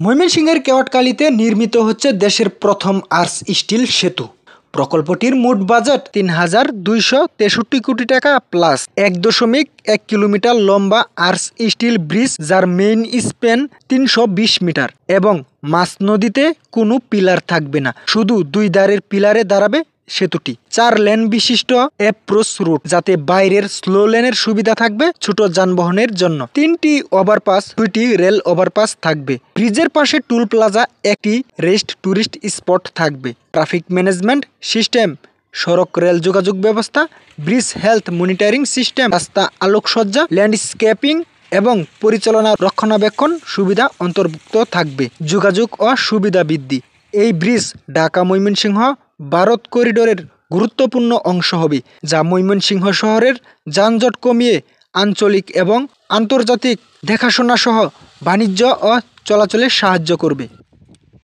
ময়মনসিংহের কেওয়াটকালীতে নির্মিত হচ্ছে দেশের প্রথম আর্চ স্টিল সেতু। প্রকল্পটির মোট বাজেট ৩,২৬৩ কোটি টাকা প্লাস ১.১ কিলোমিটার লম্বা আর্চ স্টিল ব্রিজ, যার মেইন স্প্যান ৩২০ মিটার এবং মাঝ নদীতে কোনো পিলার থাকবে না, শুধু দুই ধারের পিলারে দাঁড়াবে সেতুটি। 4 লেন বিশিষ্ট অ্যাপ্রোচ রুট, যাতে বাইরের স্লো লেনের সুবিধা থাকবে ছোট যানবাহনের জন্য। 3টি ওভারপাস, 2টি রেল ওভারপাস থাকবে। ব্রিজের পাশে টুল প্লাজা, একটি রেস্ট টুরিস্ট স্পট থাকবে। ট্রাফিক ম্যানেজমেন্ট সিস্টেম, সড়ক রেল যোগাযোগ ব্যবস্থা, ব্রিজ হেলথ মনিটরিং সিস্টেম, রাস্তা আলোকসজ্জা, ল্যান্ডস্কেপিং এবং পরিচালনা রক্ষণাবেক্ষণ সুবিধা অন্তর্ভুক্ত থাকবে। যোগাযোগ ও সুবিধা বৃদ্ধি, এই ব্রিজ ঢাকা ময়মনসিংহ ভারত করিডোরের গুরুত্বপূর্ণ অংশ হবে, যা ময়মনসিংহ শহরের যানজট কমিয়ে আঞ্চলিক এবং আন্তর্জাতিক দেখাশোনা সহ বাণিজ্য ও চলাচলে সাহায্য করবে।